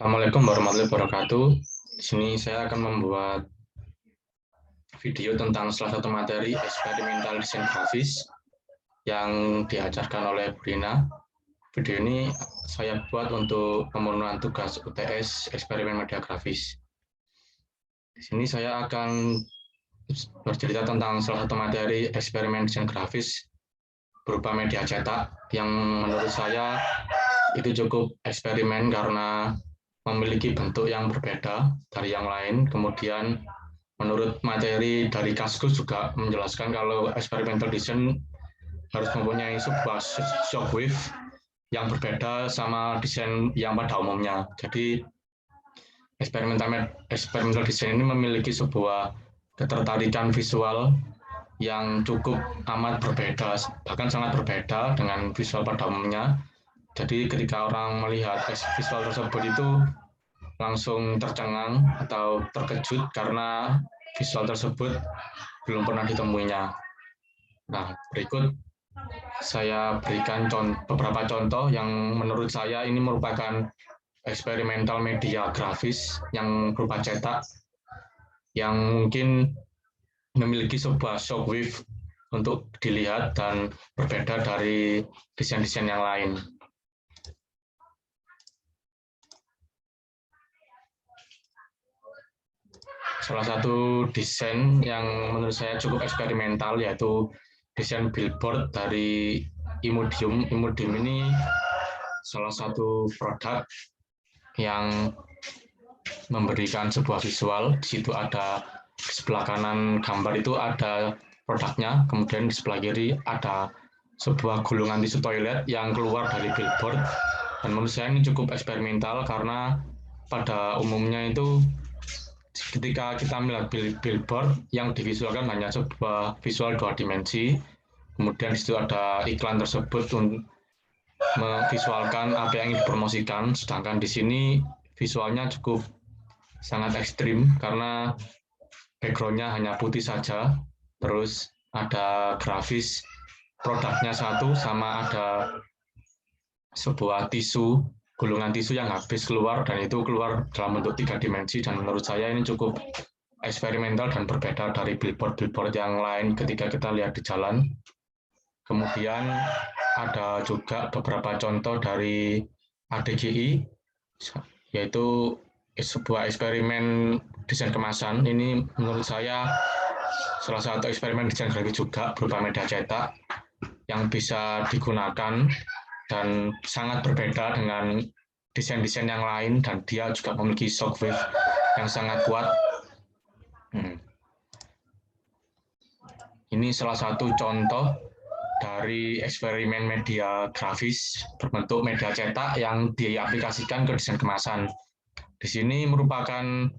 Assalamualaikum warahmatullahi wabarakatuh. Di sini saya akan membuat video tentang salah satu materi eksperimental desain grafis yang diajarkan oleh Bu Rina. Video ini saya buat untuk pemenuhan tugas UTS eksperimen media grafis. Di sini saya akan bercerita tentang salah satu materi eksperimen desain grafis berupa media cetak yang menurut saya itu cukup eksperimen karena memiliki bentuk yang berbeda dari yang lain. Kemudian menurut materi dari Kaskus juga menjelaskan kalau experimental design harus mempunyai sebuah shockwave yang berbeda sama desain yang pada umumnya. Jadi experimental design ini memiliki sebuah ketertarikan visual yang cukup amat berbeda, bahkan sangat berbeda dengan visual pada umumnya. Jadi ketika orang melihat visual tersebut itu langsung tercengang atau terkejut karena visual tersebut belum pernah ditemuinya. Nah, berikut saya berikan beberapa contoh yang menurut saya ini merupakan eksperimental media grafis yang berupa cetak yang mungkin memiliki sebuah shockwave untuk dilihat dan berbeda dari desain-desain yang lain. Salah satu desain yang menurut saya cukup eksperimental yaitu desain billboard dari Imodium. Imodium ini salah satu produk yang memberikan sebuah visual. Di situ ada di sebelah kanan gambar itu ada produknya, kemudian di sebelah kiri ada sebuah gulungan tisu toilet yang keluar dari billboard. Dan menurut saya ini cukup eksperimental karena pada umumnya itu ketika kita melihat billboard yang divisualkan hanya sebuah visual 2 dimensi, kemudian di situ ada iklan tersebut untuk memvisualkan apa yang ingin dipromosikan, sedangkan di sini visualnya cukup sangat ekstrim karena background-nya hanya putih saja, terus ada grafis produknya satu sama ada sebuah tisu, gulungan tisu yang habis keluar dan itu keluar dalam bentuk 3 dimensi, dan menurut saya ini cukup eksperimental dan berbeda dari billboard-billboard yang lain ketika kita lihat di jalan. Kemudian ada juga beberapa contoh dari ADGI, yaitu sebuah eksperimen desain kemasan. Ini menurut saya salah satu eksperimen desain grafis juga berupa media cetak yang bisa digunakan dan sangat berbeda dengan desain-desain yang lain, dan dia juga memiliki shockwave yang sangat kuat. Ini salah satu contoh dari eksperimen media grafis berbentuk media cetak yang diaplikasikan ke desain kemasan. Di sini merupakan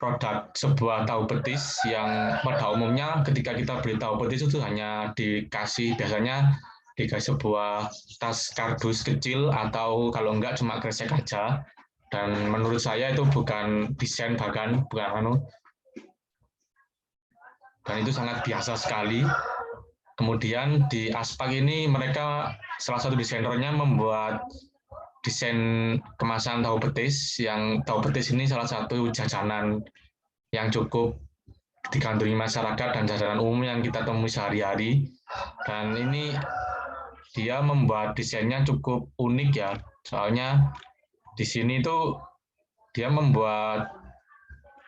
produk sebuah tahu petis yang pada umumnya ketika kita beli tahu petis itu hanya dikasih biasanya dikasih sebuah tas kardus kecil atau kalau enggak cuma kresek aja, dan menurut saya itu bukan desain, bahkan bukan dan itu sangat biasa sekali. Kemudian di Aspak ini mereka salah satu desainernya membuat desain kemasan tahu petis, yang tahu petis ini salah satu jajanan yang cukup digandrungi masyarakat dan jajanan umum yang kita temui sehari-hari. Dan ini dia membuat desainnya cukup unik ya, soalnya di sini tuh dia membuat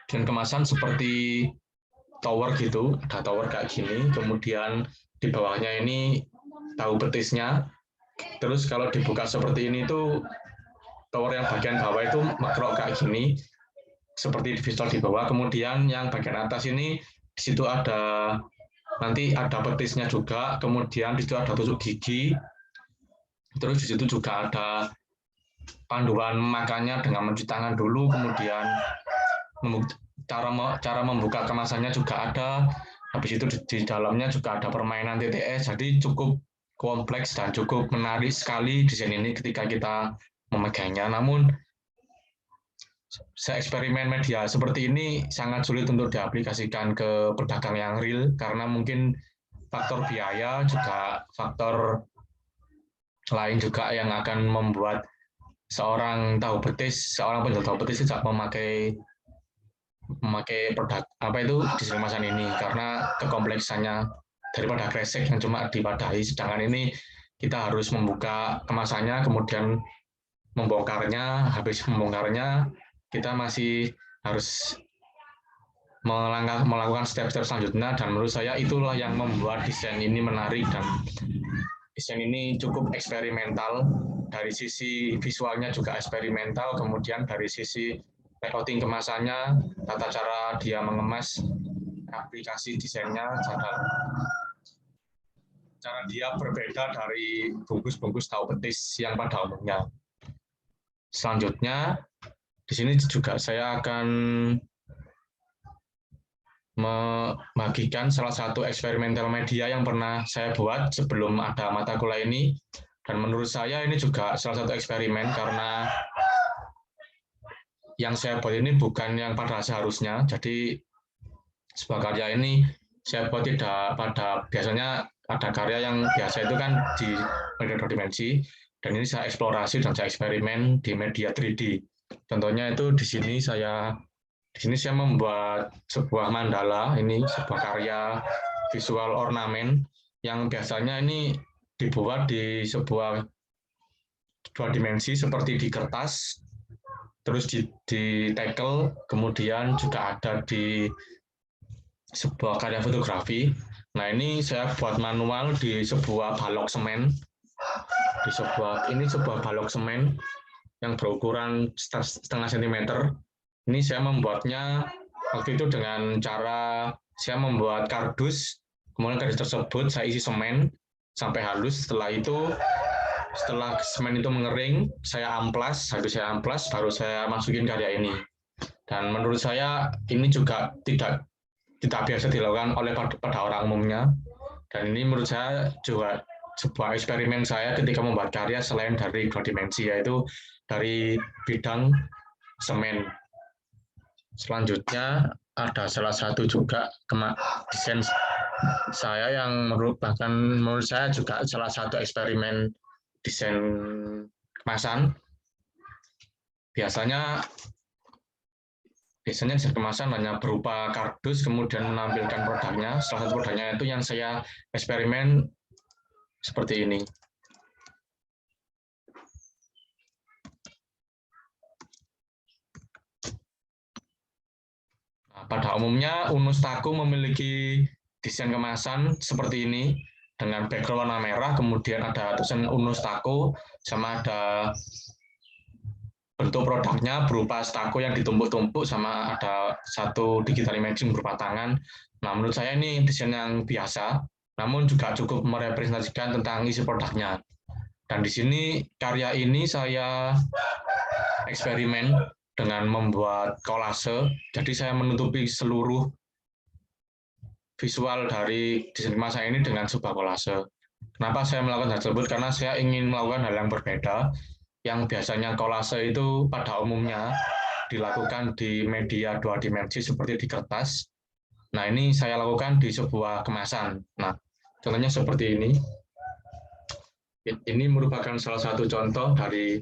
desain kemasan seperti tower gitu, ada tower kayak gini, kemudian di bawahnya ini tahu petisnya, terus kalau dibuka seperti ini tuh tower yang bagian bawah itu makro kayak gini, seperti visual di bawah, kemudian yang bagian atas ini di situ ada nanti ada petisnya juga, kemudian di situ ada tusuk gigi, terus di situ juga ada panduan makannya dengan mencuci tangan dulu, kemudian cara membuka kemasannya juga ada, habis itu di dalamnya juga ada permainan TTS, jadi cukup kompleks dan cukup menarik sekali desain ini ketika kita memegangnya. Namun eksperimen media seperti ini sangat sulit untuk diaplikasikan ke pedagang yang real karena mungkin faktor biaya juga faktor lain juga yang akan membuat seorang penjual tahu petis tidak memakai produk apa itu desain kemasan ini karena kekompleksannya daripada kresek yang cuma diwadahi, sedangkan ini kita harus membuka kemasannya, kemudian membongkarnya. Habis membongkarnya kita masih harus melakukan step-step selanjutnya, dan menurut saya itulah yang membuat desain ini menarik, dan desain ini cukup eksperimental. Dari sisi visualnya juga eksperimental, kemudian dari sisi layouting kemasannya, tata cara dia mengemas, aplikasi desainnya, cara dia berbeda dari bungkus-bungkus tahu petis yang pada umumnya. Selanjutnya, di sini juga saya akan membagikan salah satu eksperimental media yang pernah saya buat sebelum ada mata kuliah ini, dan menurut saya ini juga salah satu eksperimen karena yang saya buat ini bukan yang pada seharusnya. Jadi sebuah karya ini saya buat tidak pada, biasanya ada karya yang biasa itu kan di media dua dimensi, dan ini saya eksplorasi dan saya eksperimen di media 3D. Contohnya itu di sini saya membuat sebuah mandala, ini sebuah karya visual ornamen yang biasanya ini dibuat di sebuah dua dimensi seperti di kertas, terus di tackle, kemudian juga ada di sebuah karya fotografi. Nah, ini saya buat manual di sebuah balok semen, ini sebuah balok semen yang berukuran setengah sentimeter. Ini saya membuatnya waktu itu dengan cara saya membuat kardus, kemudian kardus tersebut saya isi semen sampai halus. Setelah semen itu mengering, saya amplas, habis saya amplas baru saya masukin karya ini. Dan menurut saya ini juga tidak biasa dilakukan oleh pada orang umumnya. Dan ini menurut saya juga sebuah eksperimen saya ketika membuat karya selain dari dua dimensi, yaitu dari bidang semen. Selanjutnya ada salah satu juga desain saya yang menurut saya juga salah satu eksperimen desain kemasan. Biasanya desain kemasan hanya berupa kardus, kemudian menampilkan produknya. Salah satu produknya itu yang saya eksperimen seperti ini. Nah, pada umumnya Unus Taku memiliki desain kemasan seperti ini dengan background warna merah, kemudian ada tulisan Unus Taku, sama ada bentuk produknya berupa stako yang ditumpuk-tumpuk, sama ada satu digital imaging berupa tangan. Nah, menurut saya ini desain yang biasa, namun juga cukup merepresentasikan tentang isi produknya. Dan di sini karya ini saya eksperimen dengan membuat kolase. Jadi saya menutupi seluruh visual dari desain kemasan ini dengan sebuah kolase. Kenapa saya melakukan hal tersebut? Karena saya ingin melakukan hal yang berbeda, yang biasanya kolase itu pada umumnya dilakukan di media dua dimensi seperti di kertas. Nah, ini saya lakukan di sebuah kemasan. Nah, contohnya seperti ini. Ini merupakan salah satu contoh dari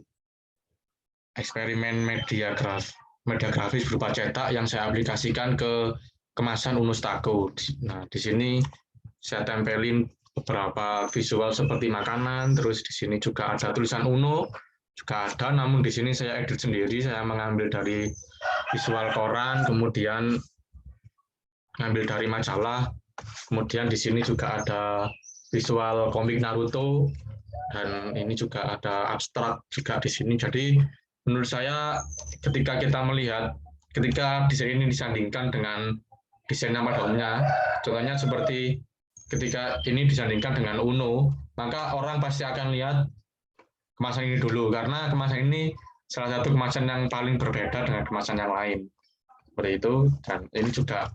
eksperimen media grafis berupa cetak yang saya aplikasikan ke kemasan Unus Taku. Nah, di sini saya tempelin beberapa visual seperti makanan, terus di sini juga ada tulisan Uno, juga ada, namun di sini saya edit sendiri, saya mengambil dari visual koran, kemudian mengambil dari majalah, kemudian di sini juga ada visual komik Naruto, dan ini juga ada abstrak juga di sini. Jadi menurut saya ketika kita melihat, ketika desain ini disandingkan dengan desain yang pada umumnya, contohnya seperti ketika ini disandingkan dengan Uno, maka orang pasti akan lihat kemasan ini dulu, karena kemasan ini salah satu kemasan yang paling berbeda dengan kemasan yang lain. Seperti itu, dan ini juga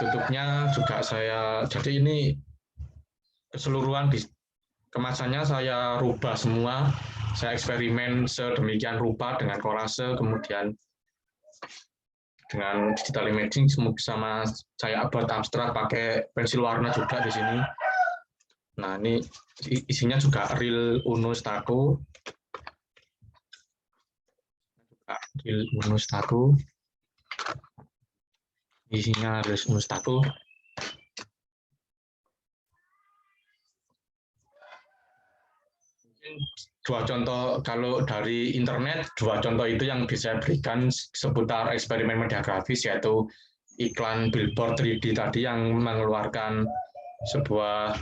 tutupnya juga saya, jadi ini keseluruhan kemasannya saya rubah semua, saya eksperimen sedemikian rupa dengan kolase, kemudian dengan digital imaging, sama saya buat abstrak pakai pensil warna juga di sini. Nah, ini isinya juga real Unus Taku. Unus Taku. Isinya harus Unus Taku. Dua contoh, kalau dari internet, dua contoh itu yang bisa berikan seputar eksperimen media grafis, yaitu iklan billboard 3D tadi yang mengeluarkan sebuah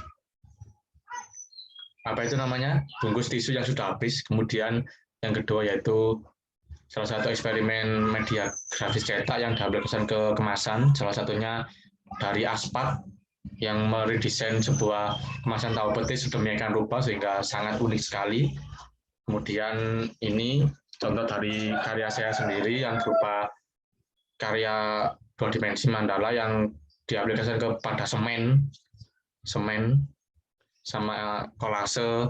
apa itu namanya, bungkus tisu yang sudah habis. Kemudian yang kedua yaitu salah satu eksperimen media grafis cetak yang diambil kesan ke kemasan, salah satunya dari Aspat yang meredesain sebuah kemasan tahu petis sedemikian rupa sehingga sangat unik sekali. Kemudian ini contoh dari karya saya sendiri yang berupa karya 2 dimensi mandala yang diaplikasikan kepada semen sama kolase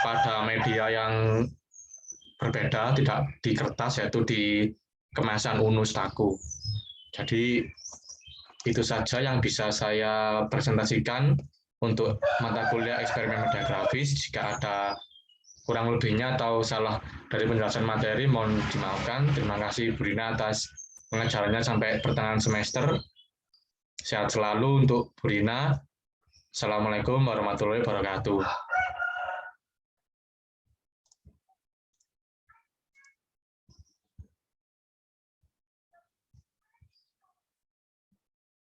pada media yang berbeda, tidak di kertas, yaitu di kemasan Unus Taku. Jadi itu saja yang bisa saya presentasikan untuk mata kuliah eksperimen media grafis. Jika ada kurang lebihnya atau salah dari penjelasan materi, mohon dimaafkan. Terima kasih Bu Rina atas pengajarannya sampai pertengahan semester. Sehat selalu untuk Bu Rina. Assalamualaikum warahmatullahi wabarakatuh.